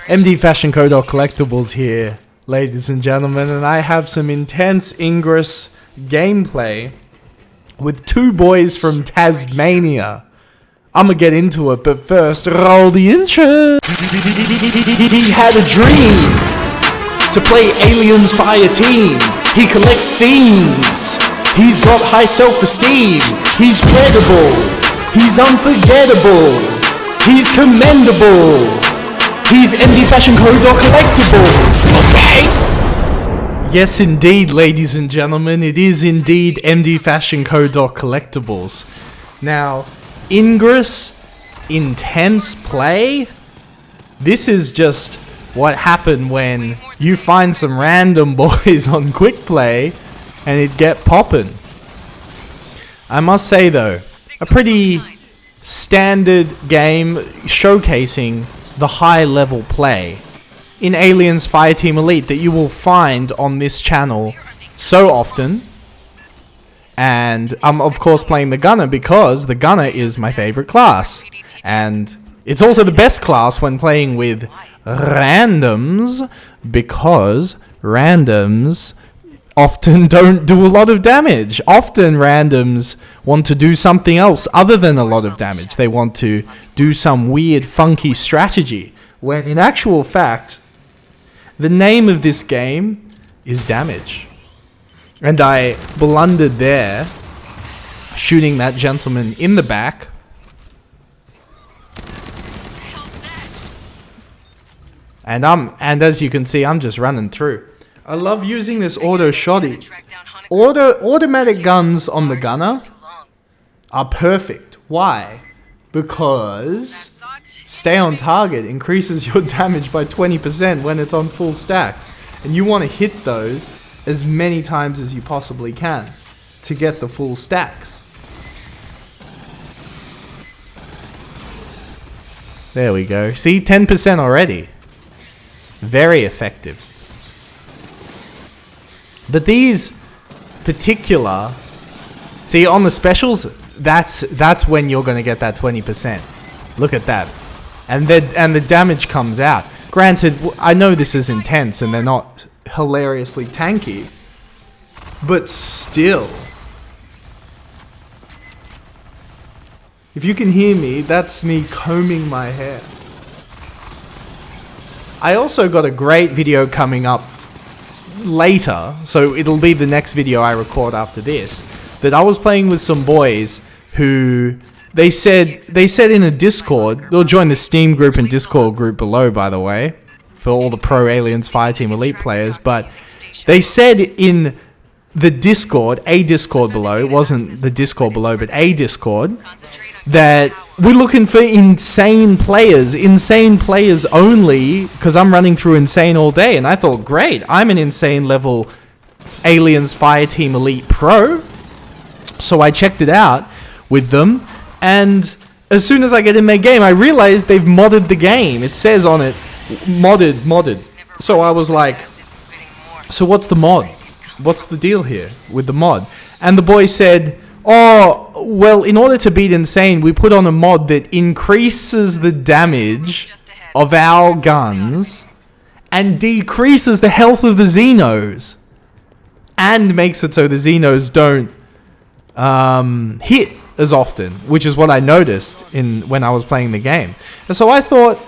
MD Fashion Code or Collectibles here, ladies and gentlemen, and I have some intense Ingress gameplay with two boys from Tasmania. I'ma get into it, but first, roll the intro. He had a dream to play Aliens Fireteam. He collects themes. He's got high self-esteem. He's credible. He's unforgettable. He's commendable. He's MD Fashion Code or Collectibles. Okay? Yes, indeed, ladies and gentlemen. It is indeed MD Fashion Code or Collectibles. Now, Ingress, intense play. This is just what happened when you find some random boys on quick play and it get poppin'. I must say though, a pretty standard game showcasing the high level play in Aliens Fireteam Elite that you will find on this channel so often. And I'm of course playing the Gunner because the Gunner is my favorite class. And it's also the best class when playing with randoms, because randoms often don't do a lot of damage. Often randoms want to do something else other than a lot of damage. They want to do some weird funky strategy, when in actual fact, the name of this game is damage. And I blundered there, shooting that gentleman in the back. And as you can see, I'm just running through. I love using this auto shotty. Automatic guns on the Gunner are perfect. Why? Because stay on target increases your damage by 20% when it's on full stacks. And you want to hit those as many times as you possibly can to get the full stacks. There we go. See, 10% already. Very effective. But these particular, see on the specials, that's when you're going to get that 20%. Look at that. And the damage comes out. Granted, I know this is intense and they're not hilariously tanky, but still. If you can hear me, that's me combing my hair. I also got a great video coming up later, so it'll be the next video I record after this, that I was playing with some boys who they said in a Discord, they'll join the Steam group and Discord group below, by the way, for all the pro Aliens Fireteam Elite players, but they said in the Discord, a Discord below, it wasn't the Discord below, but a Discord, that we're looking for insane players only, because I'm running through insane all day. And I thought, great, I'm an insane level Aliens Fireteam Elite Pro. So I checked it out with them, and as soon as I get in their game, I realized they've modded the game. It says on it, modded. So I was like, so what's the mod? What's the deal here with the mod? And the boy said, oh, well, in order to beat Insane, we put on a mod that increases the damage of our guns and decreases the health of the Xenos and makes it so the Xenos don't hit as often, which is what I noticed when I was playing the game. And so I thought,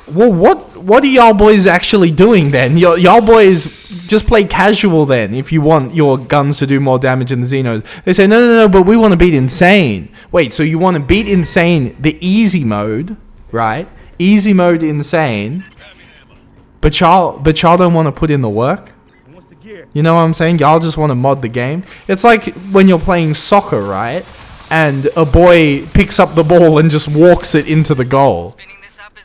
well, what are y'all boys actually doing then? Y'all boys just play casual then if you want your guns to do more damage than the Xenos. They say, no, but we want to beat Insane. Wait, so you want to beat Insane the easy mode, right? Easy mode Insane, but y'all don't want to put in the work? You know what I'm saying? Y'all just want to mod the game? It's like when you're playing soccer, right? And a boy picks up the ball and just walks it into the goal.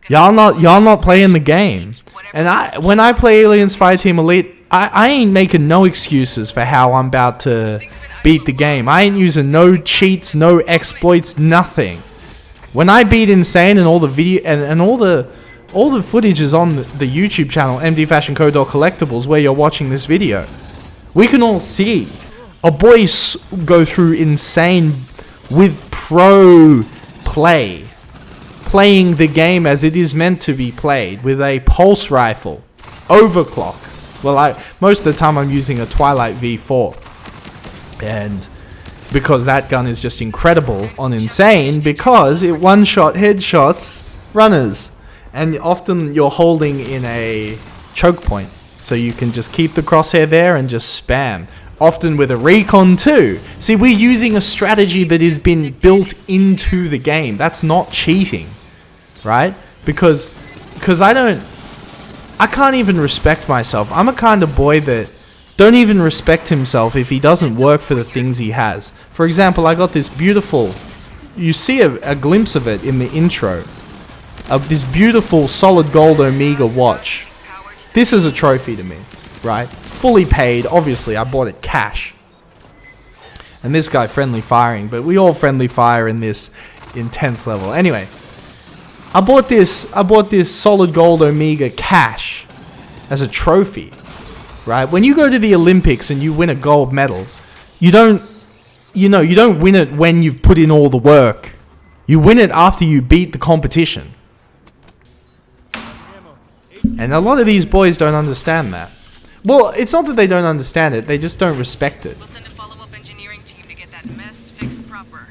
Y'all not playing the game. And when I play Aliens Fireteam Elite, I ain't making no excuses for how I'm about to beat the game. I ain't using no cheats, no exploits, nothing. When I beat Insane and all the video and all the footage is on the YouTube channel MD Fashion Code or Collectibles, where you're watching this video, we can all see a boy go through Insane with pro play. playing the game as it is meant to be played with a pulse rifle, overclock. Well, most of the time I'm using a Twilight V4, and because that gun is just incredible on Insane, because it one-shot headshots runners, and often you're holding in a choke point, so you can just keep the crosshair there and just spam. Often with a recon too. See, we're using a strategy that has been built into the game. That's not cheating, right? Because I can't even respect myself. I'm a kind of boy that don't even respect himself if he doesn't work for the things he has. For example, I got this beautiful, you see a glimpse of it in the intro, of this beautiful solid gold Omega watch. This is a trophy to me, right? Fully paid, obviously, I bought it cash. And this guy friendly firing, but we all friendly fire in this intense level. Anyway, I bought this solid gold Omega cash as a trophy. Right? When you go to the Olympics and you win a gold medal, you don't win it when you've put in all the work. You win it after you beat the competition. And a lot of these boys don't understand that. Well, it's not that they don't understand it, they just don't respect it. We'll send a follow-up engineering team to get that mess fixed proper.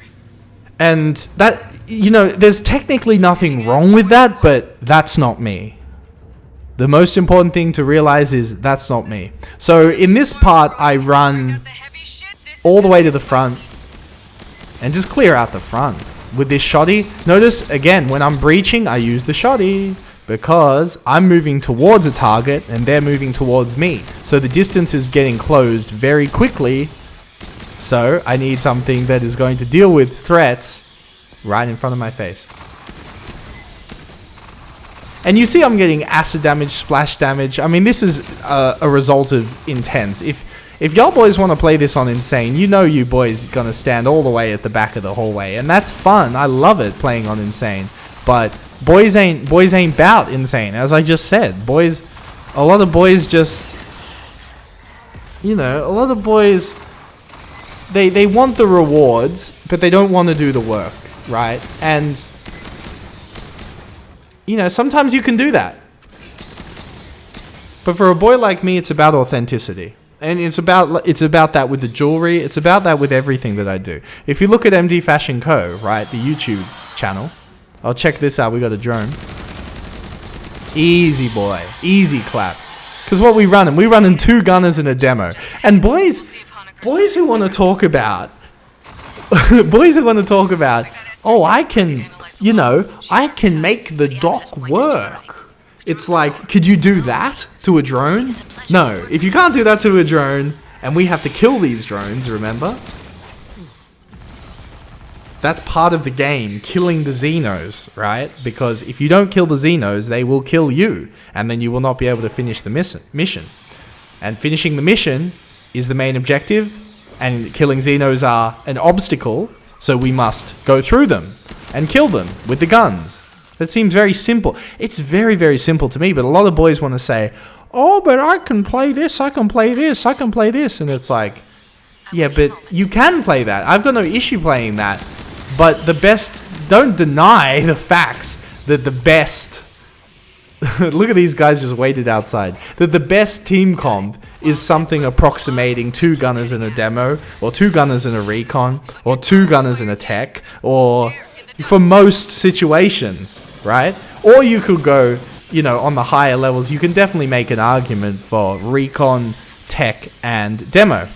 And that, there's technically nothing wrong with that, but that's not me. The most important thing to realize is that's not me. So in this part, I run all the way to the front and just clear out the front with this shoddy. Notice, again, when I'm breaching, I use the shoddy because I'm moving towards a target and they're moving towards me. So the distance is getting closed very quickly. So I need something that is going to deal with threats right in front of my face. And you see I'm getting acid damage, splash damage. I mean, this is a result of Intense. If y'all boys want to play this on Insane, you boys gonna stand all the way at the back of the hallway. And that's fun. I love it playing on Insane. But boys ain't bout Insane, as I just said. A lot of boys just... a lot of boys... They want the rewards, but they don't want to do the work, right? And... sometimes you can do that. But for a boy like me, it's about authenticity. And it's about that with the jewelry. It's about that with everything that I do. If you look at MD Fashion Co., right, the YouTube channel. I'll check this out. We got a drone. Easy, boy. Easy clap. Because what we running 2 gunners in a demo. And boys who want to talk about... oh, I can... I can make the dock work. It's like, could you do that to a drone? No, if you can't do that to a drone, and we have to kill these drones, remember? That's part of the game, killing the Xenos, right? Because if you don't kill the Xenos, they will kill you, and then you will not be able to finish the mission. And finishing the mission is the main objective, and killing Xenos are an obstacle, so we must go through them and kill them with the guns. That seems very simple. It's very, very simple to me, but a lot of boys want to say, oh, but I can play this, I can play this, I can play this. And it's like, yeah, but you can play that. I've got no issue playing that. But don't deny the facts that the best... Look at these guys just waited outside. That the best team comp is something approximating 2 gunners in a demo, or 2 gunners in a recon, or 2 gunners in a tech, or... for most situations, right? Or you could go, on the higher levels, you can definitely make an argument for recon, tech, and demo.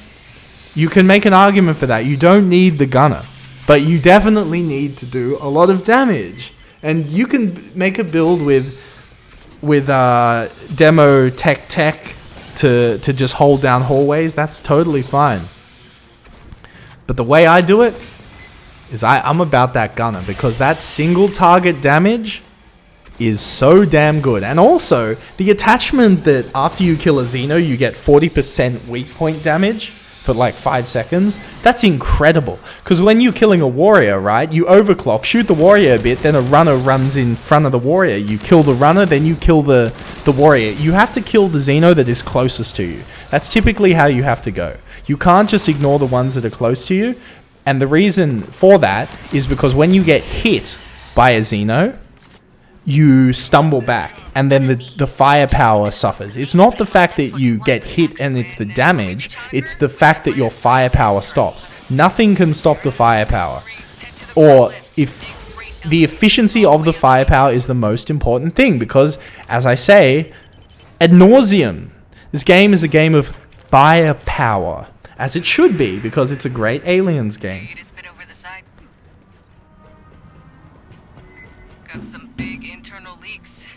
You can make an argument for that. You don't need the gunner, but you definitely need to do a lot of damage. And you can make a build with demo, tech, to just hold down hallways. That's totally fine. But the way I do it is I'm about that gunner, because that single target damage is so damn good. And also, the attachment that after you kill a Xeno, you get 40% weak point damage for like 5 seconds, that's incredible. Because when you're killing a warrior, right, you overclock, shoot the warrior a bit, then a runner runs in front of the warrior. You kill the runner, then you kill the warrior. You have to kill the Xeno that is closest to you. That's typically how you have to go. You can't just ignore the ones that are close to you. And the reason for that is because when you get hit by a Xeno, you stumble back, and then the firepower suffers. It's not the fact that you get hit and it's the damage, it's the fact that your firepower stops. Nothing can stop the firepower. Or if the efficiency of the firepower is the most important thing, because, as I say, ad nauseum, this game is a game of firepower, as it should be, because it's a great Aliens game. Got some big internal leaks.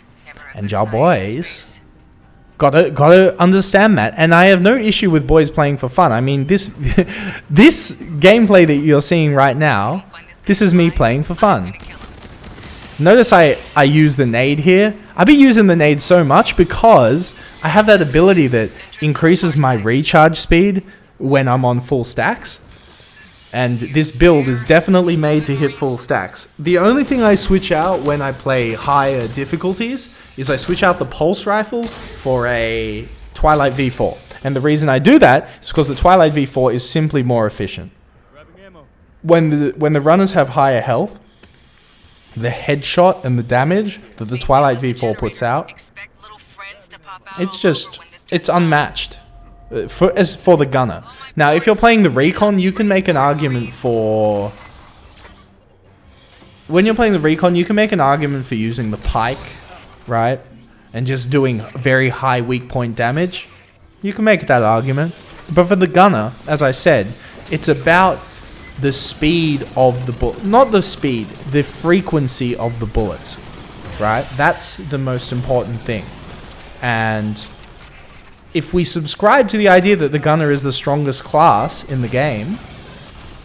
And y'all boys gotta understand that. And I have no issue with boys playing for fun. I mean, this this gameplay that you're seeing right now, this is me playing for fun. Notice I use the nade here. I be using the nade so much because I have that ability that increases my recharge speed when I'm on full stacks. And this build is definitely made to hit full stacks. The only thing I switch out when I play higher difficulties is I switch out the pulse rifle for a Twilight V4. And the reason I do that is because the Twilight V4 is simply more efficient. When the runners have higher health, the headshot and the damage that the Twilight V4 puts out, it's unmatched. For the gunner. Now, if you're playing the recon, you can make an argument for... When you're playing the recon, you can make an argument for using the pike, right? And just doing very high weak point damage. You can make that argument. But for the gunner, as I said, it's about the speed of the bullet. Not the speed, the frequency of the bullets, right? That's the most important thing. And if we subscribe to the idea that the gunner is the strongest class in the game,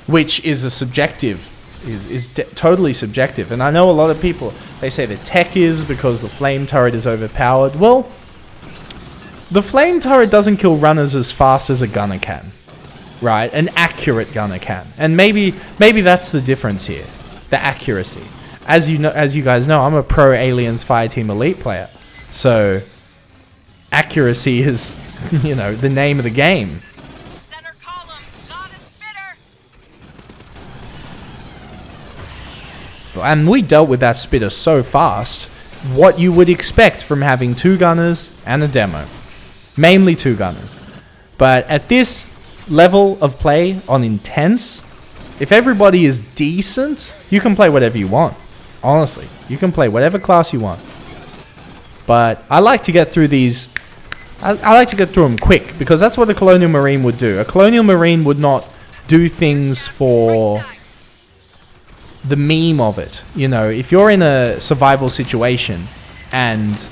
which is a subjective, is totally subjective, and I know a lot of people, they say the tech is because the flame turret is overpowered. Well, the flame turret doesn't kill runners as fast as a gunner can, right? An accurate gunner can, and maybe that's the difference here, the accuracy. As you guys know, I'm a pro Aliens Fireteam Elite player, so accuracy is, you know, the name of the game. Center column, not a spitter. And we dealt with that spitter so fast. What you would expect from having two gunners and a demo. Mainly two gunners. But at this level of play on intense, if everybody is decent, you can play whatever you want. Honestly, you can play whatever class you want. But I like to get through these. I like to get through them quick, because that's what a Colonial Marine would do. A Colonial Marine would not do things for the meme of it. You know, if you're in a survival situation and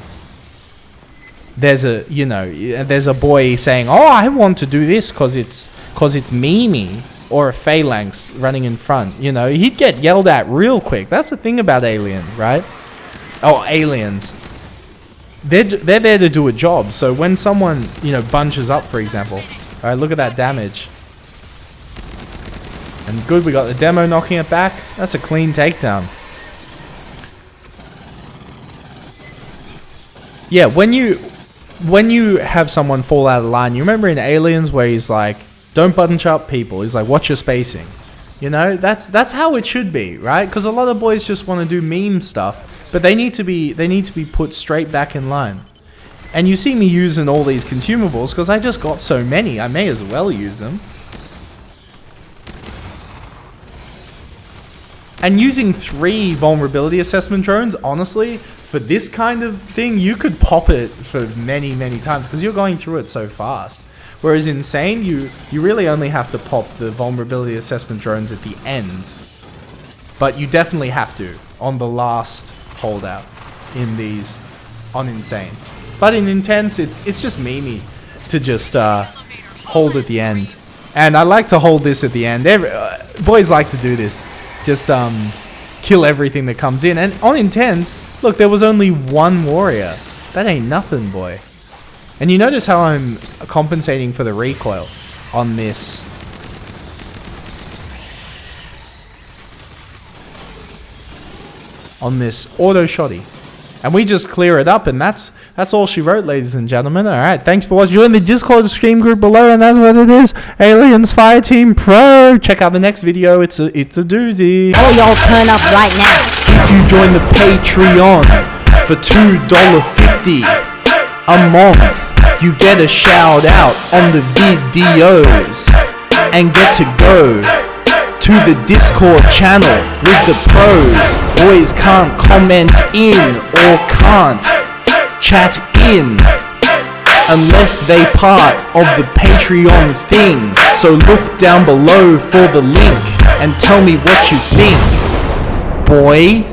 there's a boy saying, "Oh, I want to do this because it's memey," or a phalanx running in front, you know, he'd get yelled at real quick. That's the thing about Alien, right? Oh, Aliens. They're there to do a job. So when someone, you know, bunches up, for example, all right, look at that damage. And good, we got the demo knocking it back. That's a clean takedown. Yeah, when you have someone fall out of line, you remember in Aliens where he's like, "Don't bunch up, people." He's like, "Watch your spacing." You know, that's how it should be, right? Because a lot of boys just want to do meme stuff. But they need to be put straight back in line. And you see me using all these consumables because I just got so many. I may as well use them. And using 3 vulnerability assessment drones, honestly, for this kind of thing, you could pop it for many, many times because you're going through it so fast. Whereas Insane, you really only have to pop the vulnerability assessment drones at the end. But you definitely have to on the last holdout in these on Insane. But in Intense, it's just memey to just hold at the end. And I like to hold this at the end. Boys like to do this. Just kill everything that comes in. And on Intense, look, there was only 1 warrior. That ain't nothing, boy. And you notice how I'm compensating for the recoil on this. On this auto shotty. And we just clear it up, and that's all she wrote, ladies and gentlemen. Alright, thanks for watching. Join the Discord stream group below, and that's what it is. Aliens Fireteam Pro. Check out the next video. It's a doozy. Oh, y'all turn up right now. If you join the Patreon, for $2.50 a month. You get a shout out on the videos and get to go to the Discord channel with the pros. Boys can't comment in or can't chat in unless they part of the Patreon thing. So look down below for the link and tell me what you think, boy.